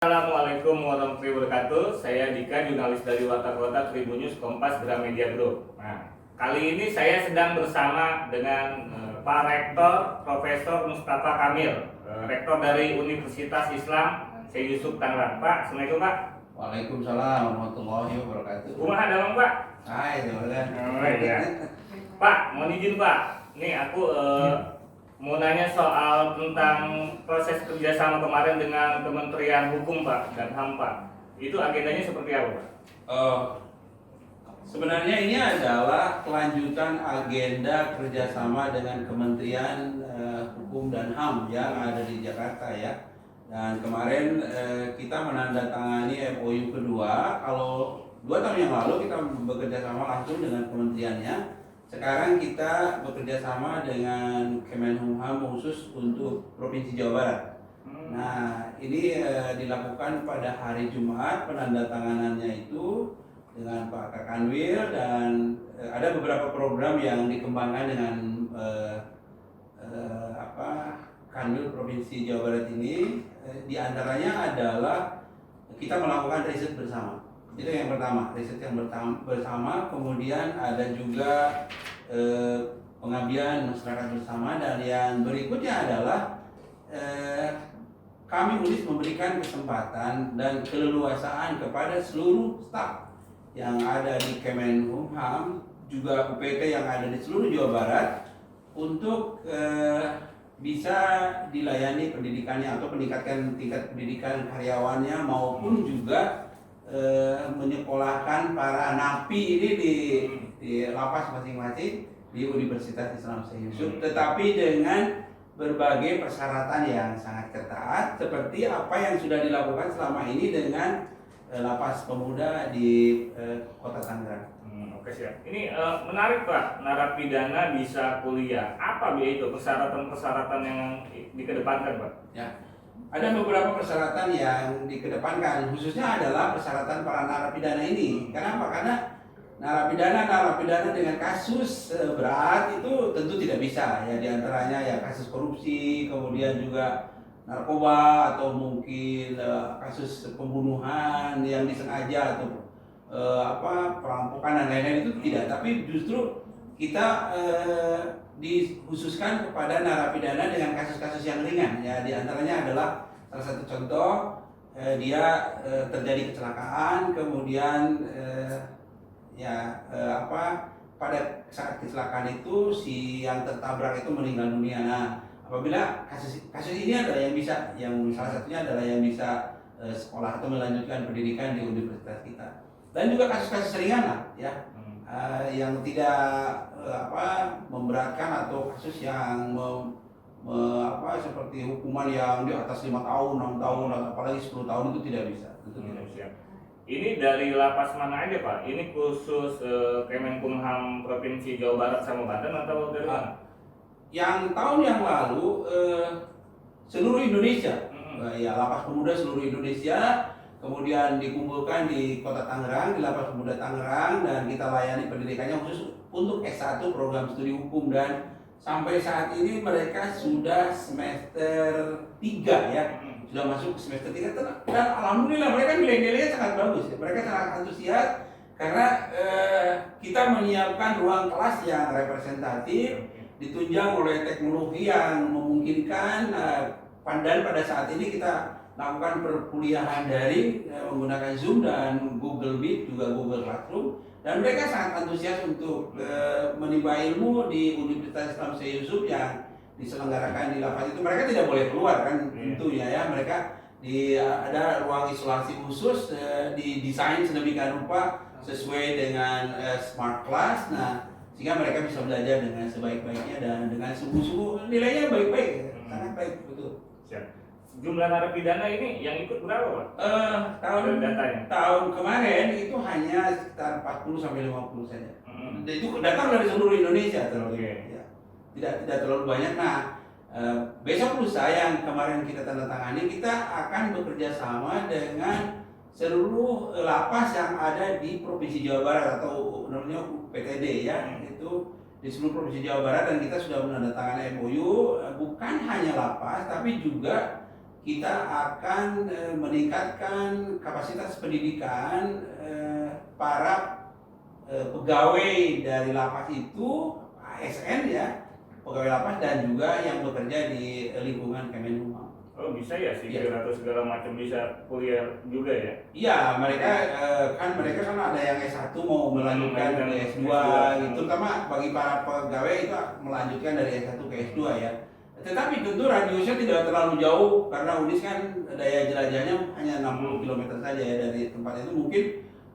Assalamualaikum warahmatullahi wabarakatuh. Saya Dika, jurnalis dari Warta Kota Tribun News Kompas Gramedia Group. Nah, kali ini saya sedang bersama dengan Pak Rektor Profesor Mustafa Kamil, Rektor dari Universitas Islam Syekh Yusuf Tangerang. Pak, Assalamualaikum Pak. Waalaikumsalam warahmatullahi wabarakatuh. Kumaha damang Pak? Hai, teman-teman. Oh iya. Pak, mohon izin Pak. Nih aku mau nanya soal tentang proses kerjasama kemarin dengan Kementerian Hukum Pak dan HAM Pak. Itu agendanya seperti apa Pak? Sebenarnya ini adalah kelanjutan agenda kerjasama dengan Kementerian Hukum dan HAM yang ada di Jakarta ya. Dan kemarin kita menandatangani MOU kedua. Kalau 2 tahun yang lalu kita bekerja sama langsung dengan kementeriannya. Sekarang kita bekerja sama dengan Kemenkumham khusus untuk Provinsi Jawa Barat. Nah, ini dilakukan pada hari Jumat, penandatanganannya itu dengan Pak Kakanwil, dan ada beberapa program yang dikembangkan dengan Kanwil Provinsi Jawa Barat ini. Di antaranya adalah kita melakukan riset bersama. Itu yang pertama, riset yang bersama. Kemudian ada juga pengabdian masyarakat bersama, dan yang berikutnya adalah kami Unis memberikan kesempatan dan keleluasaan kepada seluruh staf yang ada di Kemenkumham, juga UPT yang ada di seluruh Jawa Barat, untuk bisa dilayani pendidikannya atau meningkatkan tingkat pendidikan karyawannya, maupun juga menyekolahkan para napi ini di lapas masing-masing di Universitas Islam Syekh Yusuf, tetapi dengan berbagai persyaratan yang sangat ketat, seperti apa yang sudah dilakukan selama ini dengan lapas pemuda di Kota Tangerang. Oke siap. Ini menarik Pak, narapidana bisa kuliah. Apa itu persyaratan-persyaratan yang dikedepankan Pak? Ya, ada beberapa persyaratan yang dikedepankan, khususnya adalah persyaratan para narapidana ini. Kenapa? Karena narapidana dengan kasus berat itu tentu tidak bisa ya, diantaranya ya kasus korupsi, kemudian juga narkoba, atau mungkin kasus pembunuhan yang disengaja, atau perampokan dan lain-lain, itu tidak. Tapi justru kita dikhususkan kepada narapidana dengan kasus-kasus yang ringan ya. Di antaranya adalah salah satu contoh, dia terjadi kecelakaan, kemudian pada saat kecelakaan itu si yang tertabrak itu meninggal dunia. Nah, apabila kasus ini adalah yang salah satunya adalah yang bisa sekolah atau melanjutkan pendidikan di universitas kita, dan juga kasus-kasus ringan lah ya, yang tidak memberatkan, atau kasus yang seperti hukuman yang di atas 5 tahun, 6 tahun, apalagi 10 tahun, itu tidak bisa. Tentu tidak bisa. Ini dari lapas mana aja Pak? Ini khusus Kemenkumham Provinsi Jawa Barat sama Banten atau dari mana? Yang tahun yang lalu seluruh Indonesia, ya, lapas pemuda seluruh Indonesia, kemudian dikumpulkan di Kota Tangerang, di Lapas Pemuda Tangerang, dan kita layani pendidikannya khusus untuk S1 program studi hukum, dan sampai saat ini mereka sudah semester 3 ya. Sudah masuk ke semester 3, dan alhamdulillah mereka nilai-nilainya sangat bagus ya. Mereka sangat antusias karena kita menyiapkan ruang kelas yang representatif, ditunjang oleh teknologi yang memungkinkan, dan pada saat ini kita lakukan perkuliahan daring menggunakan Zoom dan Google Meet, juga Google Classroom, dan mereka sangat antusias untuk menimba ilmu di Universitas Islam Syekh Yusuf yang diselenggarakan di lapas itu. Mereka tidak boleh keluar kan, tentunya ya. Mereka ada ruang isolasi khusus, didesain sedemikian rupa sesuai dengan smart class. Nah, sehingga mereka bisa belajar dengan sebaik-baiknya dan dengan sungguh-sungguh, nilainya baik-baik, sangat baik, betul. Siap. Jumlah narapidana ini yang ikut berapa Pak? Tahun kemarin itu hanya sekitar 40-50 saja. Itu datang dari seluruh Indonesia, ya. Tidak terlalu banyak. Nah, besok lusa yang kemarin kita tanda tangani, kita akan bekerja sama dengan seluruh lapas yang ada di Provinsi Jawa Barat, atau namanya UPTD ya, itu di seluruh Provinsi Jawa Barat, dan kita sudah menandatangani MOU bukan hanya lapas tapi juga kita akan meningkatkan kapasitas pendidikan para pegawai dari lapas itu, ASN ya, pegawai lapas dan juga yang bekerja di lingkungan Kemenkumham. Oh bisa ya sipil Ya. atau segala macam bisa kuliah juga ya? Iya, mereka kan ada yang S1 mau melanjutkan ke S2 gitu, terutama bagi para pegawai itu melanjutkan dari S1 ke S2 ya. Tetapi tentu radiusnya tidak terlalu jauh karena UNIS kan daya jelajahnya hanya 60 km saja ya dari tempat itu. Mungkin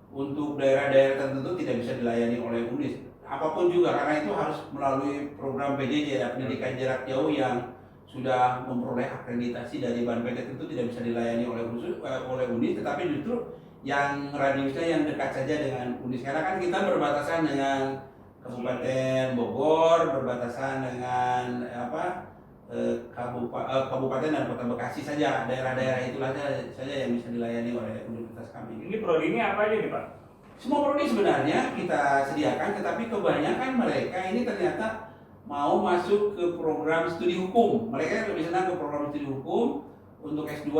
untuk daerah-daerah tertentu tidak bisa dilayani oleh UNIS. Apapun juga karena itu harus melalui program PJJ ya, pendidikan jarak jauh yang sudah memperoleh akreditasi dari BANPT, tentu tidak bisa dilayani oleh UNIS, tetapi justru yang radiusnya yang dekat saja dengan UNIS. Karena kan kita berbatasan dengan Kabupaten Bogor, berbatasan dengan Kabupaten dan Kota Bekasi saja, daerah-daerah itulah saja yang bisa dilayani oleh universitas kami. Ini prodi ini apa aja nih Pak? Semua prodi sebenarnya kita sediakan, tetapi kebanyakan mereka ini ternyata mau masuk ke program studi hukum. Mereka lebih senang ke program studi hukum. Untuk S2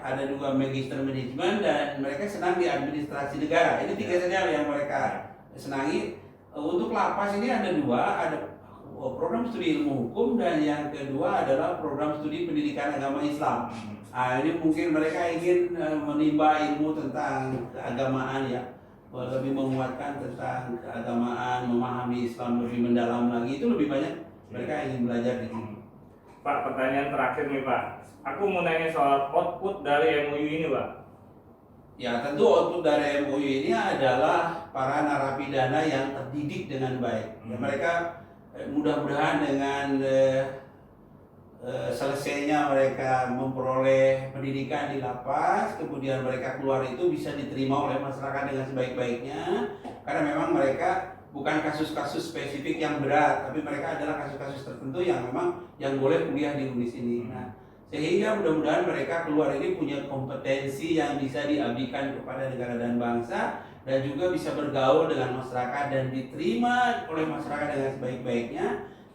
ada juga magister manajemen dan mereka senang di administrasi negara. Ini tiga saja yang mereka senangi. Untuk lapas ini ada dua, ada program studi ilmu hukum dan yang kedua adalah program studi pendidikan agama Islam. Ini mungkin mereka ingin menimba ilmu tentang keagamaan ya, lebih menguatkan tentang keagamaan, memahami Islam lebih mendalam lagi, itu lebih banyak mereka ingin belajar di sini. Pak, pertanyaan terakhir nih Pak, aku mau nanya soal output dari MOU ini Pak. Ya tentu output dari MOU ini adalah para narapidana yang terdidik dengan baik. Ya, mereka mudah-mudahan dengan selesainya mereka memperoleh pendidikan di lapas, kemudian mereka keluar itu bisa diterima oleh masyarakat dengan sebaik-baiknya, karena memang mereka bukan kasus-kasus spesifik yang berat, tapi mereka adalah kasus-kasus tertentu yang memang yang boleh kuliah di UNIS ini. Nah, sehingga mudah-mudahan mereka keluar ini punya kompetensi yang bisa diabdikan kepada negara dan bangsa, dan juga bisa bergaul dengan masyarakat dan diterima oleh masyarakat dengan sebaik-baiknya.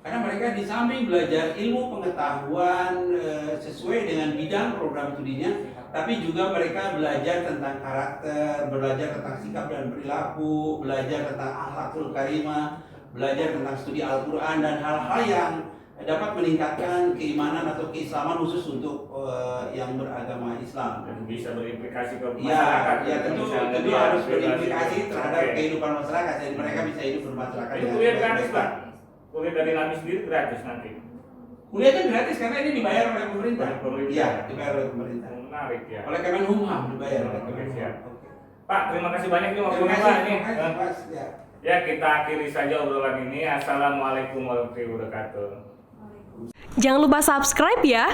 Karena mereka di samping belajar ilmu pengetahuan sesuai dengan bidang program studinya, tapi juga mereka belajar tentang karakter, belajar tentang sikap dan perilaku, belajar tentang akhlakul karimah, belajar tentang studi Al-Quran dan hal-hal yang dapat meningkatkan keimanan atau keislaman khusus untuk yang beragama Islam. Dan bisa berimplikasi ke Ya, masyarakat. ya tentu harus berimplikasi terhadap kehidupan masyarakat, jadi mereka bisa hidup bermasyarakat. Ini kuliah gratis Pak? Kuliah dari NAMI sendiri gratis nanti? Kuliahnya gratis karena ini dibayar oleh pemerintah. Oleh pemerintah. Iya, dibayar oleh pemerintah. Menarik ya. Oleh Kemenkumham dibayar oleh Oke, Kemenkumham. siap. Oke. Pak, terima kasih banyak nih Terima waktunya kasih, Pak ini. terima kasih, Mas. Ya. Ya, kita akhiri saja obrolan ini. Assalamualaikum warahmatullahi wabarakatuh. Jangan lupa subscribe ya.